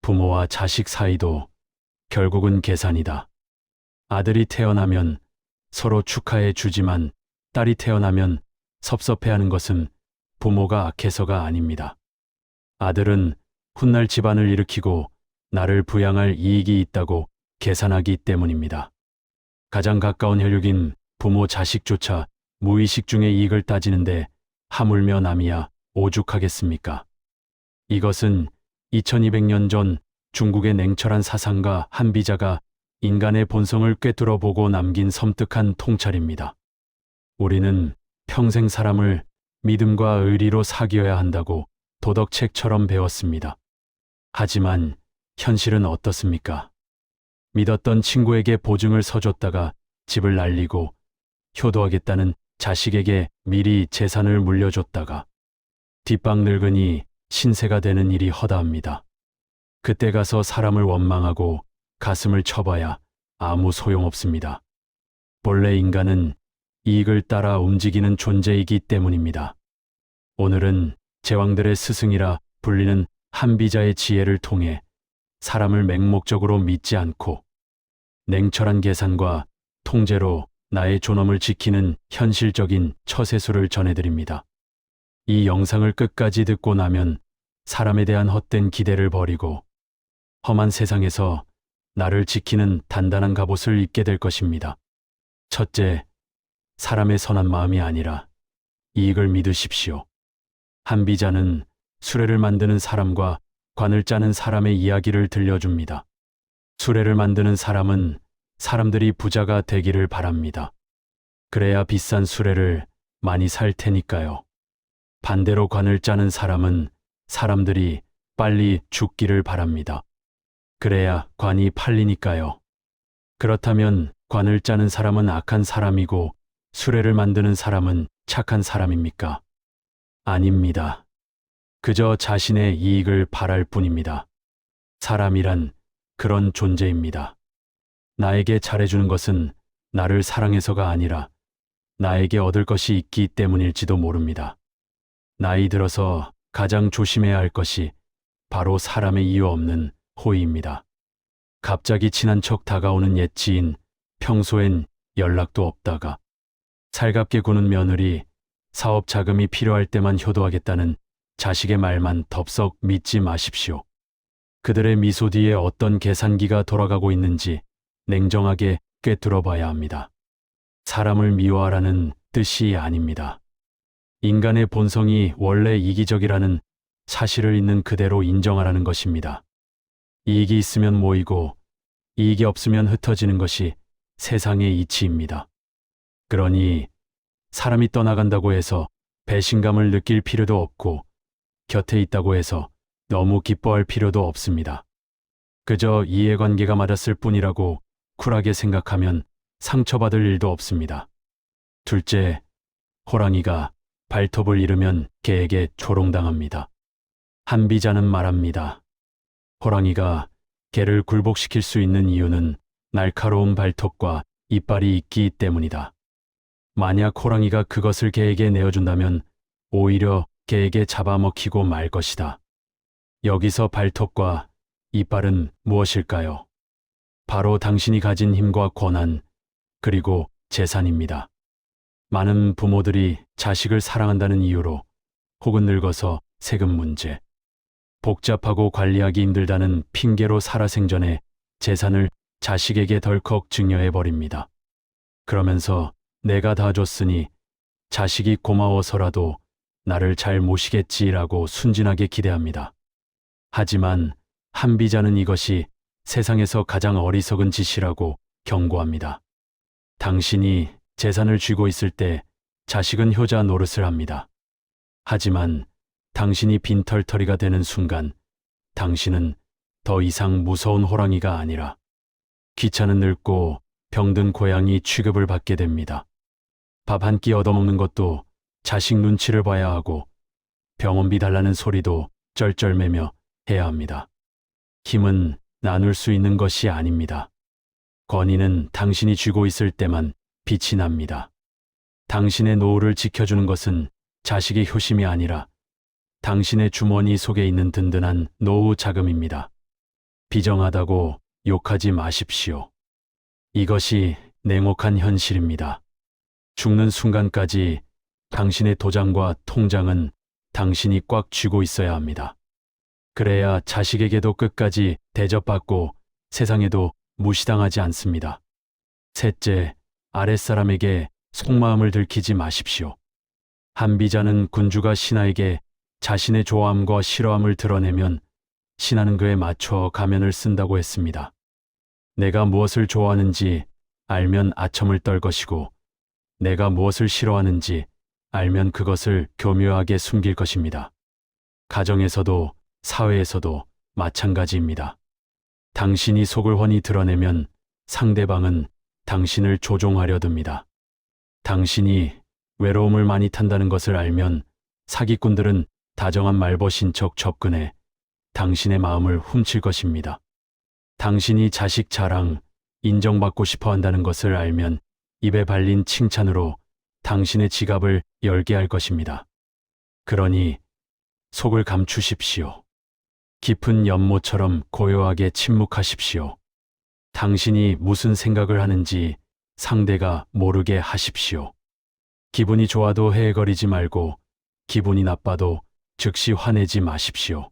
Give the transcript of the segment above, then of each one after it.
부모와 자식 사이도 결국은 계산이다. 아들이 태어나면 서로 축하해 주지만 딸이 태어나면 섭섭해하는 것은 부모가 악해서가 아닙니다. 아들은 훗날 집안을 일으키고 나를 부양할 이익이 있다고 계산하기 때문입니다. 가장 가까운 혈육인 부모 자식조차 무의식 중에 이익을 따지는데 하물며 남이야 오죽하겠습니까? 이것은 2200년 전 중국의 냉철한 사상가 한비자가 인간의 본성을 꿰뚫어 보고 남긴 섬뜩한 통찰입니다. 우리는 평생 사람을 믿음과 의리로 사귀어야 한다고 도덕책처럼 배웠습니다. 하지만 현실은 어떻습니까? 믿었던 친구에게 보증을 서줬다가 집을 날리고 효도하겠다는 자식에게 미리 재산을 물려줬다가 뒷방 늙으니 신세가 되는 일이 허다합니다. 그때 가서 사람을 원망하고 가슴을 쳐봐야 아무 소용없습니다. 본래 인간은 이익을 따라 움직이는 존재이기 때문입니다. 오늘은 제왕들의 스승이라 불리는 한비자의 지혜를 통해 사람을 맹목적으로 믿지 않고 냉철한 계산과 통제로 나의 존엄을 지키는 현실적인 처세술을 전해드립니다. 이 영상을 끝까지 듣고 나면 사람에 대한 헛된 기대를 버리고 험한 세상에서 나를 지키는 단단한 갑옷을 입게 될 것입니다. 첫째, 사람의 선한 마음이 아니라 이익을 믿으십시오. 한비자는 수레를 만드는 사람과 관을 짜는 사람의 이야기를 들려줍니다. 수레를 만드는 사람은 사람들이 부자가 되기를 바랍니다. 그래야 비싼 수레를 많이 살 테니까요. 반대로 관을 짜는 사람은 사람들이 빨리 죽기를 바랍니다. 그래야 관이 팔리니까요. 그렇다면 관을 짜는 사람은 악한 사람이고 수레를 만드는 사람은 착한 사람입니까? 아닙니다. 그저 자신의 이익을 바랄 뿐입니다. 사람이란 그런 존재입니다. 나에게 잘해주는 것은 나를 사랑해서가 아니라 나에게 얻을 것이 있기 때문일지도 모릅니다. 나이 들어서 가장 조심해야 할 것이 바로 사람의 이유 없는 호의입니다. 갑자기 친한 척 다가오는 옛 지인, 평소엔 연락도 없다가 살갑게 구는 며느리, 사업 자금이 필요할 때만 효도하겠다는 자식의 말만 덥석 믿지 마십시오. 그들의 미소 뒤에 어떤 계산기가 돌아가고 있는지 냉정하게 꿰뚫어 봐야 합니다. 사람을 미워하라는 뜻이 아닙니다. 인간의 본성이 원래 이기적이라는 사실을 있는 그대로 인정하라는 것입니다. 이익이 있으면 모이고 이익이 없으면 흩어지는 것이 세상의 이치입니다. 그러니 사람이 떠나간다고 해서 배신감을 느낄 필요도 없고 곁에 있다고 해서 너무 기뻐할 필요도 없습니다. 그저 이해관계가 맞았을 뿐이라고 쿨하게 생각하면 상처받을 일도 없습니다. 둘째, 호랑이가 발톱을 잃으면 개에게 조롱당합니다. 한비자는 말합니다. 호랑이가 개를 굴복시킬 수 있는 이유는 날카로운 발톱과 이빨이 있기 때문이다. 만약 호랑이가 그것을 개에게 내어준다면 오히려 개에게 잡아먹히고 말 것이다. 여기서 발톱과 이빨은 무엇일까요? 바로 당신이 가진 힘과 권한, 그리고 재산입니다. 많은 부모들이 자식을 사랑한다는 이유로 혹은 늙어서 세금 문제, 복잡하고 관리하기 힘들다는 핑계로 살아생전에 재산을 자식에게 덜컥 증여해버립니다. 그러면서 내가 다 줬으니 자식이 고마워서라도 나를 잘 모시겠지라고 순진하게 기대합니다. 하지만 한비자는 이것이 세상에서 가장 어리석은 짓이라고 경고합니다. 당신이 재산을 쥐고 있을 때 자식은 효자 노릇을 합니다. 하지만 당신이 빈털터리가 되는 순간 당신은 더 이상 무서운 호랑이가 아니라 귀찮은 늙고 병든 고양이 취급을 받게 됩니다. 밥 한 끼 얻어먹는 것도 자식 눈치를 봐야 하고 병원비 달라는 소리도 쩔쩔매며 해야 합니다. 힘은 나눌 수 있는 것이 아닙니다. 권위는 당신이 쥐고 있을 때만 빛이 납니다. 당신의 노후를 지켜주는 것은 자식의 효심이 아니라 당신의 주머니 속에 있는 든든한 노후 자금입니다. 비정하다고 욕하지 마십시오. 이것이 냉혹한 현실입니다. 죽는 순간까지 당신의 도장과 통장은 당신이 꽉 쥐고 있어야 합니다. 그래야 자식에게도 끝까지 대접받고 세상에도 무시당하지 않습니다. 셋째, 아랫사람에게 속마음을 들키지 마십시오. 한비자는 군주가 신하에게 자신의 좋아함과 싫어함을 드러내면 신하는 그에 맞춰 가면을 쓴다고 했습니다. 내가 무엇을 좋아하는지 알면 아첨을 떨 것이고 내가 무엇을 싫어하는지 알면 그것을 교묘하게 숨길 것입니다. 가정에서도 사회에서도 마찬가지입니다. 당신이 속을 훤히 드러내면 상대방은 당신을 조종하려 듭니다. 당신이 외로움을 많이 탄다는 것을 알면 사기꾼들은 다정한 말벗인 척 접근해 당신의 마음을 훔칠 것입니다. 당신이 자식 자랑, 인정받고 싶어 한다는 것을 알면 입에 발린 칭찬으로 당신의 지갑을 열게 할 것입니다. 그러니 속을 감추십시오. 깊은 연못처럼 고요하게 침묵하십시오. 당신이 무슨 생각을 하는지 상대가 모르게 하십시오. 기분이 좋아도 헤헤거리지 말고 기분이 나빠도 즉시 화내지 마십시오.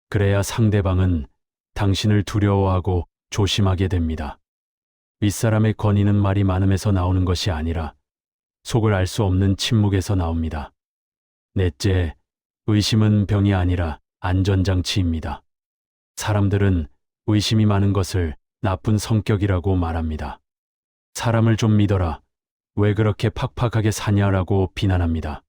그래야 상대방은 당신을 두려워하고 조심하게 됩니다. 윗사람의 권위는 말이 많음에서 나오는 것이 아니라 속을 알 수 없는 침묵에서 나옵니다. 넷째, 의심은 병이 아니라 안전장치입니다. 사람들은 의심이 많은 것을 나쁜 성격이라고 말합니다. 사람을 좀 믿어라. 왜 그렇게 팍팍하게 사냐라고 비난합니다.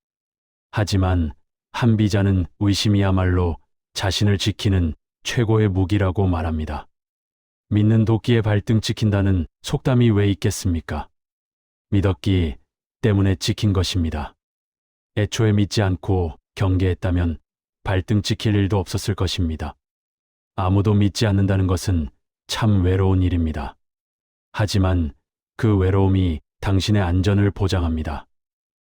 하지만 한비자는 의심이야말로 자신을 지키는 최고의 무기라고 말합니다. 믿는 도끼에 발등 찍힌다는 속담이 왜 있겠습니까? 믿었기 때문에 찍힌 것입니다. 애초에 믿지 않고 경계했다면 발등 찍힐 일도 없었을 것입니다. 아무도 믿지 않는다는 것은 참 외로운 일입니다. 하지만 그 외로움이 당신의 안전을 보장합니다.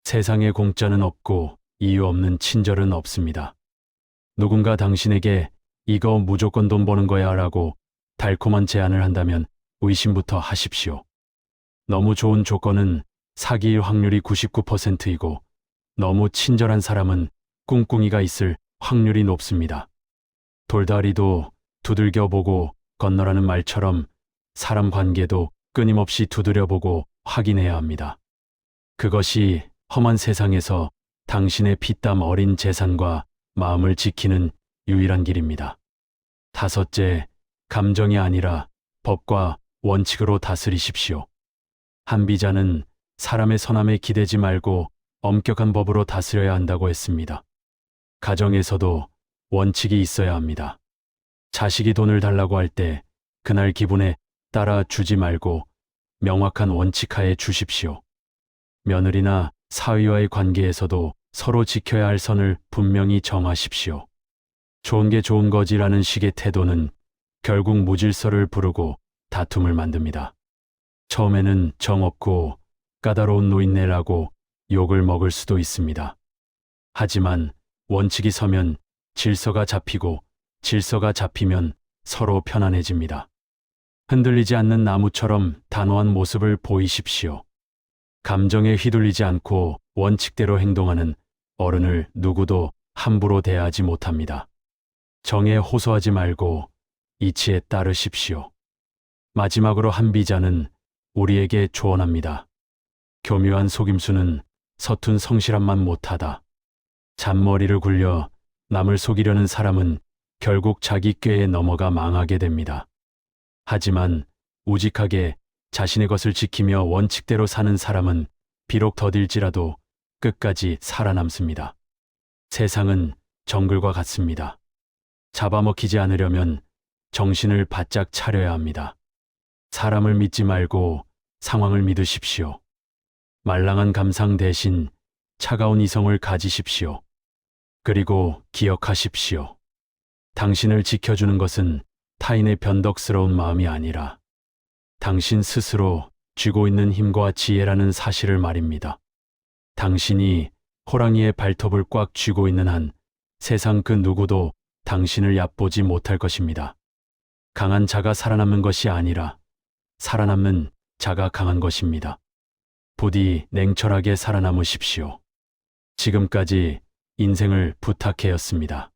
세상에 공짜는 없고 이유 없는 친절은 없습니다. 누군가 당신에게 이거 무조건 돈 버는 거야 라고 달콤한 제안을 한다면 의심부터 하십시오. 너무 좋은 조건은 사기일 확률이 99%이고 너무 친절한 사람은 꿍꿍이가 있을 확률이 높습니다. 돌다리도 두들겨보고 건너라는 말처럼 사람 관계도 끊임없이 두드려보고 확인해야 합니다. 그것이 험한 세상에서 당신의 피땀 어린 재산과 마음을 지키는 유일한 길입니다. 다섯째, 감정이 아니라 법과 원칙으로 다스리십시오. 한비자는 사람의 선함에 기대지 말고 엄격한 법으로 다스려야 한다고 했습니다. 가정에서도 원칙이 있어야 합니다. 자식이 돈을 달라고 할 때 그날 기분에 따라 주지 말고 명확한 원칙하에 주십시오. 며느리나 사위와의 관계에서도 서로 지켜야 할 선을 분명히 정하십시오. 좋은 게 좋은 거지라는 식의 태도는 결국 무질서를 부르고 다툼을 만듭니다. 처음에는 정없고 까다로운 노인네라고 욕을 먹을 수도 있습니다. 하지만 원칙이 서면 질서가 잡히고 질서가 잡히면 서로 편안해집니다. 흔들리지 않는 나무처럼 단호한 모습을 보이십시오. 감정에 휘둘리지 않고 원칙대로 행동하는 어른을 누구도 함부로 대하지 못합니다. 정에 호소하지 말고 이치에 따르십시오. 마지막으로 한비자는 우리에게 조언합니다. 교묘한 속임수는 서툰 성실함만 못하다. 잔머리를 굴려 남을 속이려는 사람은 결국 자기 꾀에 넘어가 망하게 됩니다. 하지만 우직하게 자신의 것을 지키며 원칙대로 사는 사람은 비록 더딜지라도 끝까지 살아남습니다. 세상은 정글과 같습니다. 잡아먹히지 않으려면 정신을 바짝 차려야 합니다. 사람을 믿지 말고 상황을 믿으십시오. 말랑한 감상 대신 차가운 이성을 가지십시오. 그리고 기억하십시오. 당신을 지켜주는 것은 타인의 변덕스러운 마음이 아니라 당신 스스로 쥐고 있는 힘과 지혜라는 사실을 말입니다. 당신이 호랑이의 발톱을 꽉 쥐고 있는 한 세상 그 누구도 당신을 얕보지 못할 것입니다. 강한 자가 살아남는 것이 아니라 살아남는 자가 강한 것입니다. 부디 냉철하게 살아남으십시오. 지금까지 인생을 부탁해였습니다.